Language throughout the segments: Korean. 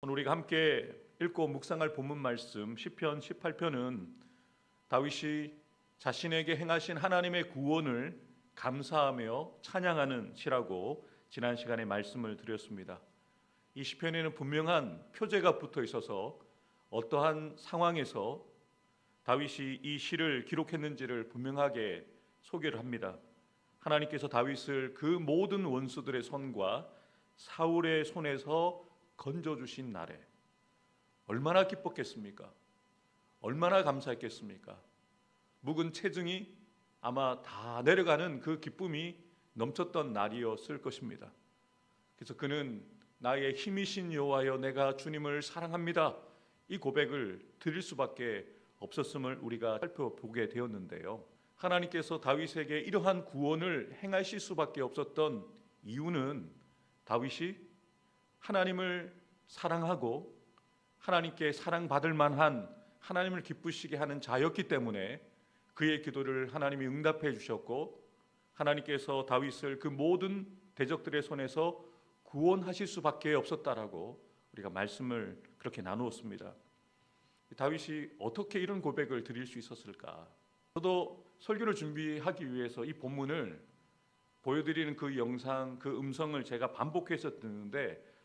오늘 우리가 함께 읽고 묵상할 본문 말씀 시편 18편은 다윗이 자신에게 행하신 하나님의 구원을 감사하며 찬양하는 시라고 지난 시간에 말씀을 드렸습니다. 이 시편에는 분명한 표제가 붙어 있어서 어떠한 상황에서 다윗이 이 시를 기록했는지를 분명하게 소개를 합니다. 하나님께서 다윗을 그 모든 원수들의 손과 사울의 손에서 건져주신 날에 얼마나 기뻤겠습니까? 얼마나 감사했겠습니까? 묵은 체증이 아마 다 내려가는 그 기쁨이 넘쳤던 날이었을 것입니다. 그래서 그는 나의 힘이신 여호와여 내가 주님을 사랑합니다, 이 고백을 드릴 수밖에 없었음을 우리가 살펴보게 되었는데요. 하나님께서 다윗에게 이러한 구원을 행하실 수밖에 없었던 이유는 다윗이 하나님을 사랑하고 하나님께 사랑받을 만한, 하나님을 기쁘시게 하는 자였기 때문에 그의 기도를 하나님이 응답해 주셨고 하나님께서 다윗을 그 모든 대적들의 손에서 구원하실 수밖에 없었다라고 우리가 말씀을 그렇게 나누었습니다. 다윗이 어떻게 이런 고백을 드릴 수 있었을까? 저도 설교를 준비하기 위해서 이 본문을 보여드리는 그 영상, 그 음성을 제가 반복해서 듣는데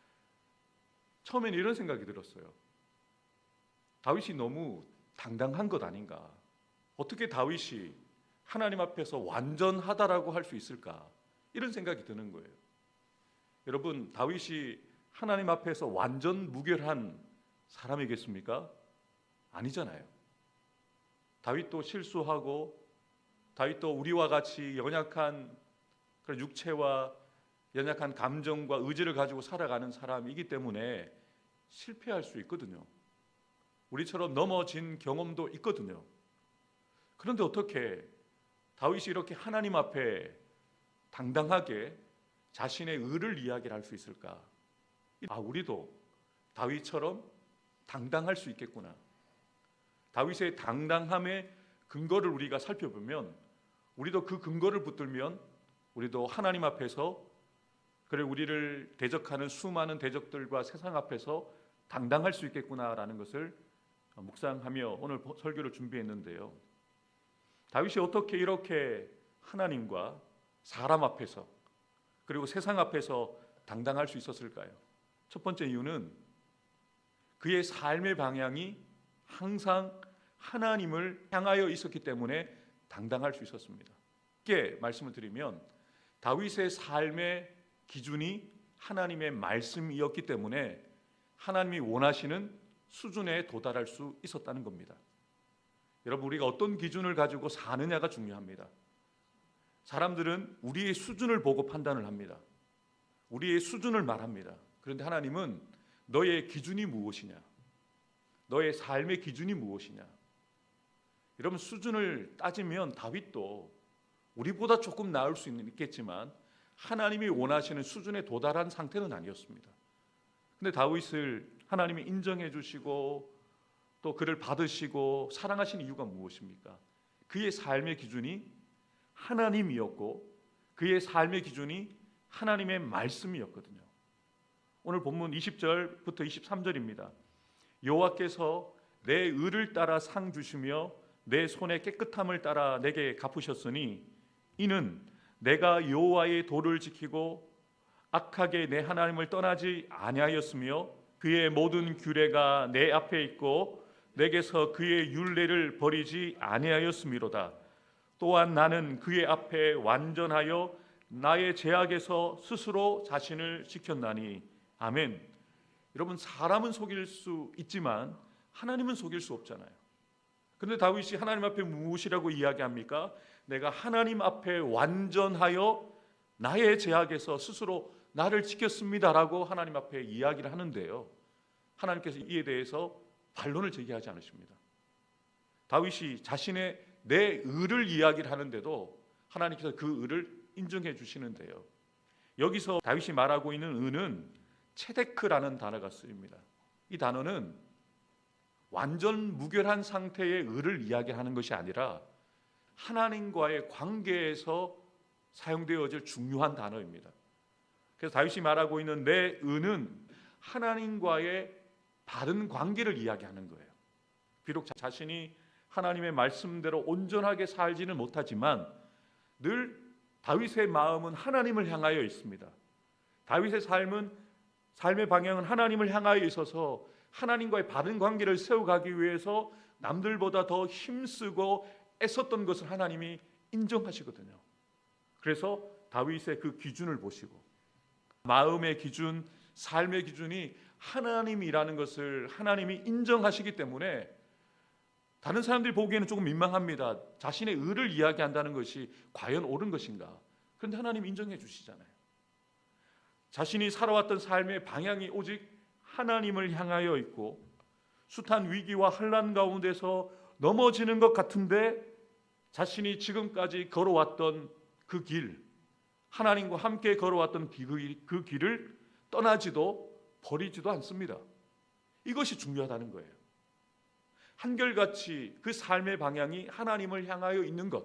처음에는 이런 생각이 들었어요. 다윗이 너무 당당한 것 아닌가? 어떻게 다윗이 하나님 앞에서 완전하다라고 할 수 있을까? 이런 생각이 드는 거예요. 여러분, 다윗이 하나님 앞에서 완전 무결한 사람이겠습니까? 아니잖아요. 다윗도 실수하고 다윗도 우리와 같이 연약한 그런 육체와 연약한 감정과 의지를 가지고 살아가는 사람이기 때문에 실패할 수 있거든요. 우리처럼 넘어진 경험도 있거든요. 그런데 어떻게 다윗이 이렇게 하나님 앞에 당당하게 자신의 의를 이야기할 수 있을까? 우리도 다윗처럼 당당할 수 있겠구나. 다윗의 당당함의 근거를 우리가 살펴보면 우리도 그 근거를 붙들면 우리도 하나님 앞에서, 그래 우리를 대적하는 수많은 대적들과 세상 앞에서 당당할 수 있겠구나라는 것을 묵상하며 오늘 설교를 준비했는데요. 다윗이 어떻게 이렇게 하나님과 사람 앞에서 그리고 세상 앞에서 당당할 수 있었을까요? 첫 번째 이유는 그의 삶의 방향이 항상 하나님을 향하여 있었기 때문에 당당할 수 있었습니다. 쉽게 말씀을 드리면 다윗의 삶의 기준이 하나님의 말씀이었기 때문에 하나님이 원하시는 수준에 도달할 수 있었다는 겁니다. 여러분, 우리가 어떤 기준을 가지고 사느냐가 중요합니다. 사람들은 우리의 수준을 보고 판단을 합니다. 우리의 수준을 말합니다. 그런데 하나님은 너의 기준이 무엇이냐? 너의 삶의 기준이 무엇이냐? 여러분, 수준을 따지면 다윗도 우리보다 조금 나을 수 있겠지만 하나님이 원하시는 수준에 도달한 상태는 아니었습니다. 근데 다윗을 하나님이 인정해 주시고 또 그를 받으시고 사랑하시는 이유가 무엇입니까? 그의 삶의 기준이 하나님이었고 그의 삶의 기준이 하나님의 말씀이었거든요. 오늘 본문 20절부터 23절입니다. 여호와께서 내 의를 따라 상 주시며 내 손의 깨끗함을 따라 내게 갚으셨으니 이는 내가 여호와의 도를 지키고 악하게 내 하나님을 떠나지 아니하였으며 그의 모든 규례가 내 앞에 있고 내게서 그의 율례를 버리지 아니하였음이로다. 또한 나는 그의 앞에 완전하여 나의 죄악에서 스스로 자신을 지켰나니. 아멘. 여러분, 사람은 속일 수 있지만 하나님은 속일 수 없잖아요. 그런데 다윗이 하나님 앞에 무엇이라고 이야기합니까? 내가 하나님 앞에 완전하여 나의 죄악에서 스스로 나를 지켰습니다라고 하나님 앞에 이야기를 하는데요. 하나님께서 이에 대해서 반론을 제기하지 않으십니다. 다윗이 자신의 내 의를 이야기를 하는데도 하나님께서 그 의를 인정해 주시는데요. 여기서 다윗이 말하고 있는 의는 체데크라는 단어가 쓰입니다. 이 단어는 완전 무결한 상태의 의를 이야기하는 것이 아니라 하나님과의 관계에서 사용되어질 중요한 단어입니다. 그래서 다윗이 말하고 있는 내 의는 하나님과의 바른 관계를 이야기하는 거예요. 비록 자신이 하나님의 말씀대로 온전하게 살지는 못하지만 늘 다윗의 마음은 하나님을 향하여 있습니다. 다윗의 삶의 방향은 하나님을 향하여 있어서 하나님과의 바른 관계를 세워가기 위해서 남들보다 더 힘쓰고 애썼던 것을 하나님이 인정하시거든요. 그래서 다윗의 그 기준을 보시고 마음의 기준, 삶의 기준이 하나님이라는 것을 하나님이 인정하시기 때문에 다른 사람들이 보기에는 조금 민망합니다. 자신의 의를 이야기한다는 것이 과연 옳은 것인가? 그런데 하나님 인정해 주시잖아요. 자신이 살아왔던 삶의 방향이 오직 하나님을 향하여 있고 숱한 위기와 환난 가운데서 넘어지는 것 같은데 자신이 지금까지 걸어왔던 그 길, 하나님과 함께 걸어왔던 그 길을 떠나지도 버리지도 않습니다. 이것이 중요하다는 거예요. 한결같이 그 삶의 방향이 하나님을 향하여 있는 것.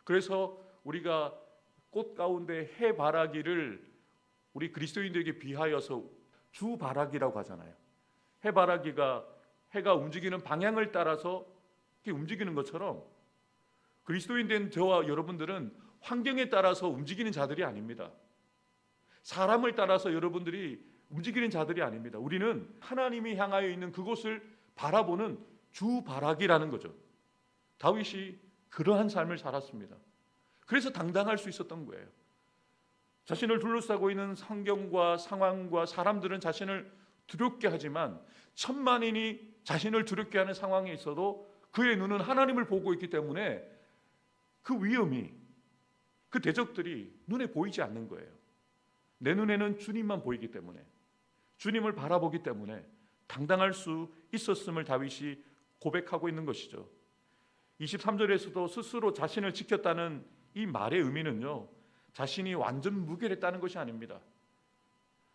그래서 우리가 꽃 가운데 해바라기를 우리 그리스도인들에게 비하여서 주바라기라고 하잖아요. 해바라기가 해가 움직이는 방향을 따라서 이렇게 움직이는 것처럼 그리스도인 된 저와 여러분들은 환경에 따라서 움직이는 자들이 아닙니다. 사람을 따라서 여러분들이 움직이는 자들이 아닙니다. 우리는 하나님이 향하여 있는 그곳을 바라보는 주바라기라는 거죠. 다윗이 그러한 삶을 살았습니다. 그래서 당당할 수 있었던 거예요. 자신을 둘러싸고 있는 환경과 상황과 사람들은 자신을 두렵게 하지만 천만인이 자신을 두렵게 하는 상황에 있어도 그의 눈은 하나님을 보고 있기 때문에 그 위험이, 그 대적들이 눈에 보이지 않는 거예요. 내 눈에는 주님만 보이기 때문에, 주님을 바라보기 때문에 당당할 수 있었음을 다윗이 고백하고 있는 것이죠. 23절에서도 스스로 자신을 지켰다는 이 말의 의미는요, 자신이 완전 무결했다는 것이 아닙니다.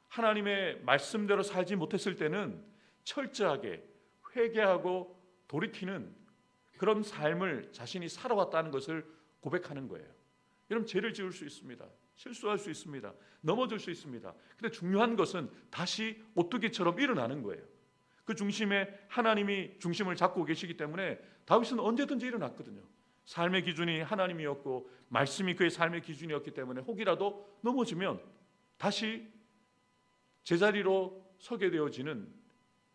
하나님의 말씀대로 살지 못했을 때는 철저하게 회개하고 돌이키는 그런 삶을 자신이 살아왔다는 것을 고백하는 거예요. 여러분, 죄를 지을 수 있습니다. 실수할 수 있습니다. 넘어질 수 있습니다. 근데 중요한 것은 다시 오뚜기처럼 일어나는 거예요. 그 중심에 하나님이 중심을 잡고 계시기 때문에 다윗은 언제든지 일어났거든요. 삶의 기준이 하나님이었고 말씀이 그의 삶의 기준이었기 때문에 혹이라도 넘어지면 다시 제자리로 서게 되어지는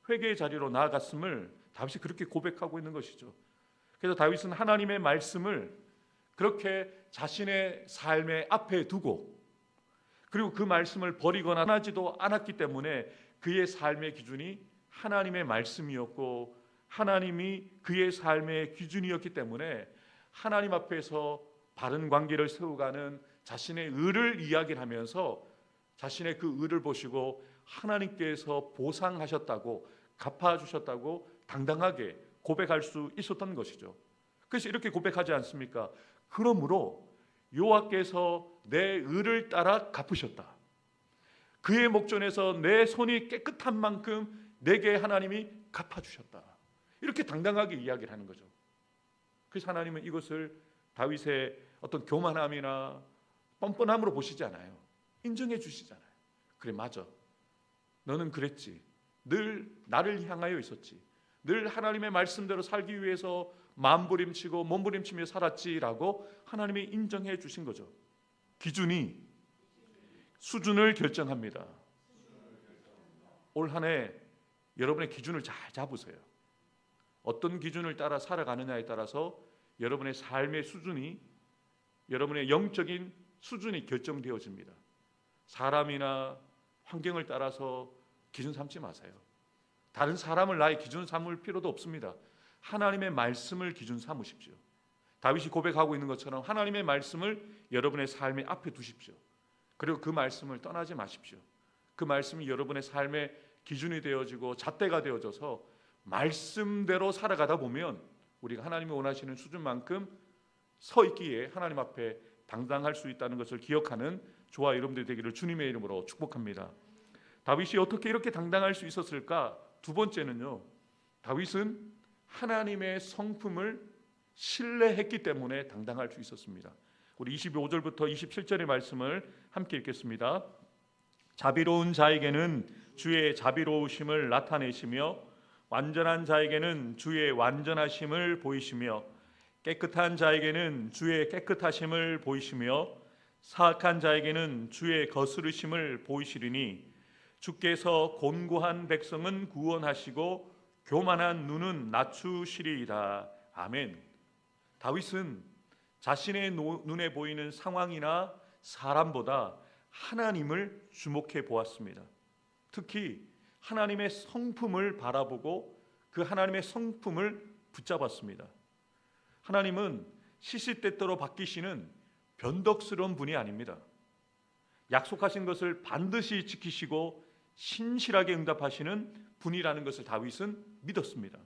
회개의 자리로 나아갔음을 다윗이 그렇게 고백하고 있는 것이죠. 그래서 다윗은 하나님의 말씀을 그렇게 자신의 삶의 앞에 두고 그리고 그 말씀을 버리거나 하지도 않았기 때문에 그의 삶의 기준이 하나님의 말씀이었고 하나님이 그의 삶의 기준이었기 때문에 하나님 앞에서 바른 관계를 세워가는 자신의 의를 이야기하면서 자신의 그 의를 보시고 하나님께서 보상하셨다고 갚아주셨다고 당당하게 고백할 수 있었던 것이죠. 그래서 이렇게 고백하지 않습니까? 그러므로 여호와께서 내 의를 따라 갚으셨다. 그의 목전에서 내 손이 깨끗한 만큼 내게 하나님이 갚아주셨다. 이렇게 당당하게 이야기를 하는 거죠. 그래서 하나님은 이것을 다윗의 어떤 교만함이나 뻔뻔함으로 보시지 않아요. 인정해 주시잖아요. 그래, 맞아. 너는 그랬지. 늘 나를 향하여 있었지. 늘 하나님의 말씀대로 살기 위해서 마음부림치고 몸부림치며 살았지라고 하나님이 인정해 주신 거죠. 기준이 수준을 결정합니다. 올 한 해 여러분의 기준을 잘 잡으세요. 어떤 기준을 따라 살아가느냐에 따라서 여러분의 삶의 수준이, 여러분의 영적인 수준이 결정되어집니다. 사람이나 환경을 따라서 기준 삼지 마세요. 다른 사람을 나의 기준 삼을 필요도 없습니다. 하나님의 말씀을 기준 삼으십시오. 다윗이 고백하고 있는 것처럼 하나님의 말씀을 여러분의 삶의 앞에 두십시오. 그리고 그 말씀을 떠나지 마십시오. 그 말씀이 여러분의 삶의 기준이 되어지고 잣대가 되어져서 말씀대로 살아가다 보면 우리가 하나님이 원하시는 수준만큼 서 있기에 하나님 앞에 당당할 수 있다는 것을 기억하는 저와 여러분들이 되기를 주님의 이름으로 축복합니다. 다윗이 어떻게 이렇게 당당할 수 있었을까? 두 번째는요, 다윗은 하나님의 성품을 신뢰했기 때문에 당당할 수 있었습니다. 우리 25절부터 27절의 말씀을 함께 읽겠습니다. 자비로운 자에게는 주의 자비로우심을 나타내시며 완전한 자에게는 주의 완전하심을 보이시며 깨끗한 자에게는 주의 깨끗하심을 보이시며 사악한 자에게는 주의 거스르심을 보이시리니 주께서 곤고한 백성은 구원하시고 교만한 눈은 낮추시리이다. 아멘. 다윗은 자신의 눈에 보이는 상황이나 사람보다 하나님을 주목해 보았습니다. 특히 하나님의 성품을 바라보고 그 하나님의 성품을 붙잡았습니다. 하나님은 시시때때로 바뀌시는 변덕스러운 분이 아닙니다. 약속하신 것을 반드시 지키시고 신실하게 응답하시는 분이라는 것을 다윗은 믿었습니다.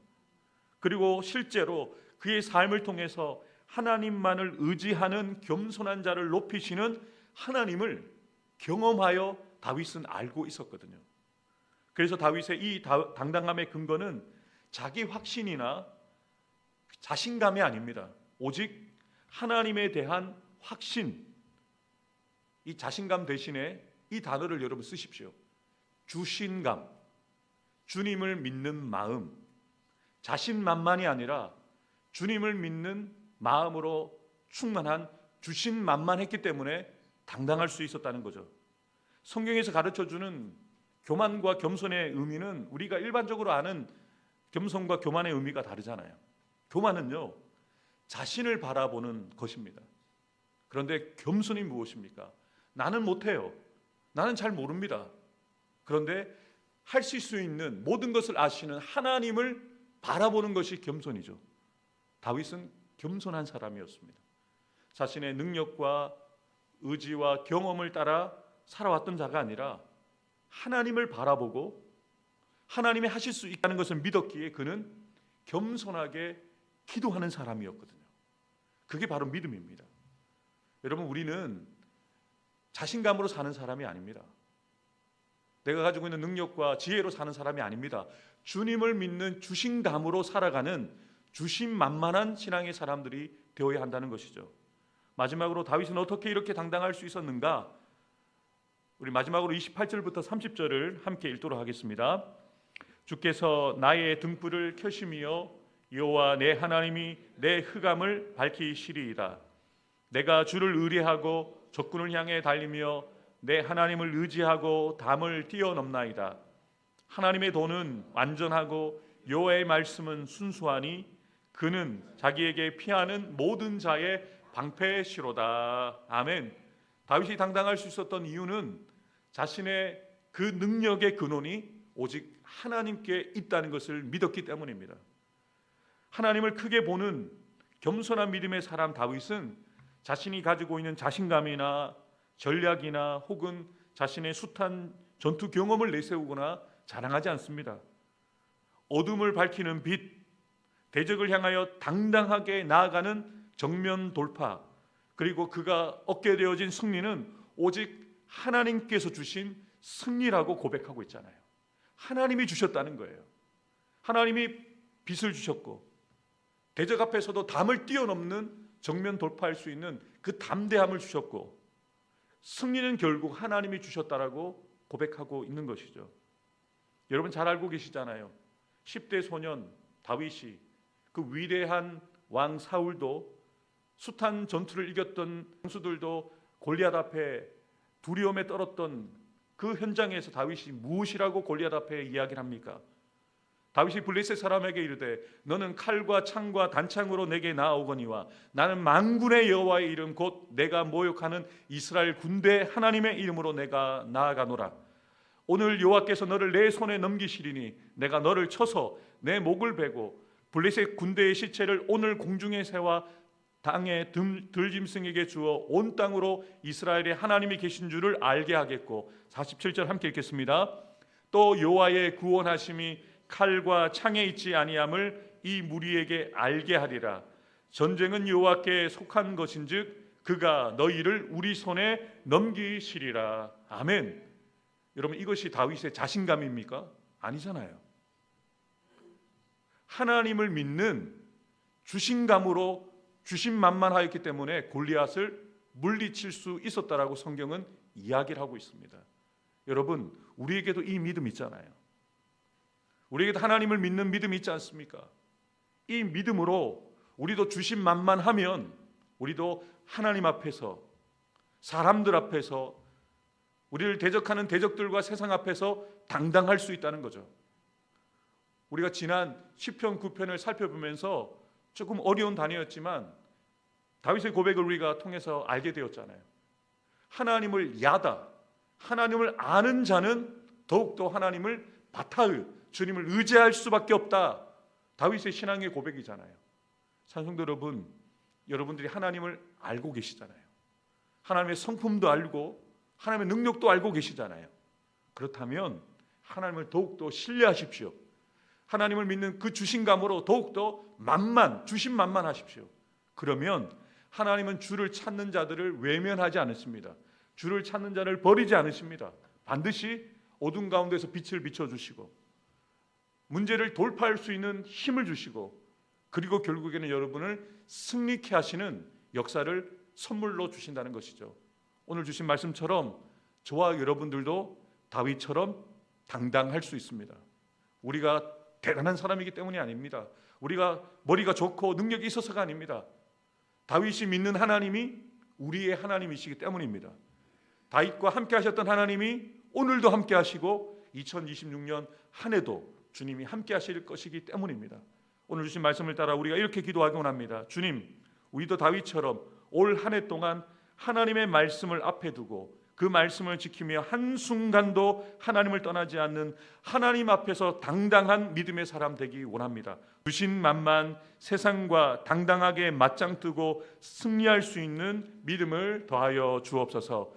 그리고 실제로 그의 삶을 통해서 하나님만을 의지하는 겸손한 자를 높이시는 하나님을 경험하여 다윗은 알고 있었거든요. 그래서 다윗의 이 당당함의 근거는 자기 확신이나 자신감이 아닙니다. 오직 하나님에 대한 확신. 이 자신감 대신에 이 단어를 여러분 쓰십시오. 주신감, 주님을 믿는 마음, 자신만만이 아니라 주님을 믿는 마음으로 충만한 주신만만했기 때문에 당당할 수 있었다는 거죠. 성경에서 가르쳐주는 교만과 겸손의 의미는 우리가 일반적으로 아는 겸손과 교만의 의미가 다르잖아요. 교만은요, 자신을 바라보는 것입니다. 그런데 겸손이 무엇입니까? 나는 못해요. 나는 잘 모릅니다. 그런데 하실 수 있는 모든 것을 아시는 하나님을 바라보는 것이 겸손이죠. 다윗은 겸손한 사람이었습니다. 자신의 능력과 의지와 경험을 따라 살아왔던 자가 아니라 하나님을 바라보고 하나님이 하실 수 있다는 것을 믿었기에 그는 겸손하게 기도하는 사람이었거든요. 그게 바로 믿음입니다. 여러분, 우리는 자신감으로 사는 사람이 아닙니다. 내가 가지고 있는 능력과 지혜로 사는 사람이 아닙니다. 주님을 믿는 주신감으로 살아가는 주신만만한 신앙의 사람들이 되어야 한다는 것이죠. 마지막으로 다윗은 어떻게 이렇게 당당할 수 있었는가? 우리 마지막으로 28절부터 30절을 함께 읽도록 하겠습니다. 주께서 나의 등불을 켜심이여 여호와 내 하나님이 내 흑암을 밝히시리이다. 내가 주를 의뢰하고 적군을 향해 달리며 내 하나님을 의지하고 담을 뛰어넘나이다. 하나님의 도는 완전하고 여호와의 말씀은 순수하니 그는 자기에게 피하는 모든 자의 방패시로다. 아멘. 다윗이 당당할 수 있었던 이유는 자신의 그 능력의 근원이 오직 하나님께 있다는 것을 믿었기 때문입니다. 하나님을 크게 보는 겸손한 믿음의 사람 다윗은 자신이 가지고 있는 자신감이나 전략이나 혹은 자신의 숱한 전투 경험을 내세우거나 자랑하지 않습니다. 어둠을 밝히는 빛, 대적을 향하여 당당하게 나아가는 정면 돌파, 그리고 그가 얻게 되어진 승리는 오직 하나님께서 주신 승리라고 고백하고 있잖아요. 하나님이 주셨다는 거예요. 하나님이 빛을 주셨고 대적 앞에서도 담을 뛰어넘는 정면 돌파할 수 있는 그 담대함을 주셨고 승리는 결국 하나님이 주셨다라고 고백하고 있는 것이죠. 여러분 잘 알고 계시잖아요. 10대 소년 다윗이 그 위대한 왕 사울도 숱한 전투를 이겼던 장수들도 골리앗 앞에 두려움에 떨었던 그 현장에서 다윗이 무엇이라고 골리앗 앞에 이야기를 합니까? 다윗이 블레셋 사람에게 이르되 너는 칼과 창과 단창으로 내게 나아오거니와 나는 만군의 여호와의 이름 곧 내가 모욕하는 이스라엘 군대 하나님의 이름으로 내가 나아가노라. 오늘 여호와께서 너를 내 손에 넘기시리니 내가 너를 쳐서 내 목을 베고 블레셋 군대의 시체를 오늘 공중에 세워 땅의 들짐승에게 주어 온 땅으로 이스라엘의 하나님이 계신 줄을 알게 하겠고 47절 함께 읽겠습니다. 또 여호와의 구원하심이 칼과 창에 있지 아니함을 이 무리에게 알게 하리라. 전쟁은 여호와께 속한 것인즉 그가 너희를 우리 손에 넘기시리라. 아멘. 여러분 이것이 다윗의 자신감입니까? 아니잖아요. 하나님을 믿는 주신감으로 주신만만하였기 때문에 골리앗을 물리칠 수 있었다라고 성경은 이야기를 하고 있습니다. 여러분, 우리에게도 이 믿음 있잖아요. 우리에게도 하나님을 믿는 믿음이 있지 않습니까? 이 믿음으로 우리도 주신만만하면 우리도 하나님 앞에서, 사람들 앞에서, 우리를 대적하는 대적들과 세상 앞에서 당당할 수 있다는 거죠. 우리가 지난 시편 9편을 살펴보면서 조금 어려운 단어였지만 다윗의 고백을 우리가 통해서 알게 되었잖아요. 하나님을 야다, 하나님을 아는 자는 더욱더 하나님을 바타의, 주님을 의지할 수밖에 없다. 다윗의 신앙의 고백이잖아요. 찬송도 여러분, 여러분들이 하나님을 알고 계시잖아요. 하나님의 성품도 알고 하나님의 능력도 알고 계시잖아요. 그렇다면 하나님을 더욱더 신뢰하십시오. 하나님을 믿는 그 주신감으로 더욱더 주신만만하십시오. 그러면 하나님은 주를 찾는 자들을 외면하지 않으십니다. 주를 찾는 자를 버리지 않으십니다. 반드시 어둠 가운데서 빛을 비춰주시고 문제를 돌파할 수 있는 힘을 주시고, 그리고 결국에는 여러분을 승리케 하시는 역사를 선물로 주신다는 것이죠. 오늘 주신 말씀처럼 저와 여러분들도 다윗처럼 당당할 수 있습니다. 우리가 대단한 사람이기 때문이 아닙니다. 우리가 머리가 좋고 능력이 있어서가 아닙니다. 다윗이 믿는 하나님이 우리의 하나님이시기 때문입니다. 다윗과 함께 하셨던 하나님이 오늘도 함께 하시고 2026년 한 해도 주님이 함께 하실 것이기 때문입니다. 오늘 주신 말씀을 따라 우리가 이렇게 기도하곤 합니다. 주님, 우리도 다윗처럼 올 한 해 동안 하나님의 말씀을 앞에 두고 그 말씀을 지키며 한순간도 하나님을 떠나지 않는 하나님 앞에서 당당한 믿음의 사람 되기 원합니다. 주신만만 세상과 당당하게 맞짱 뜨고 승리할 수 있는 믿음을 더하여 주옵소서.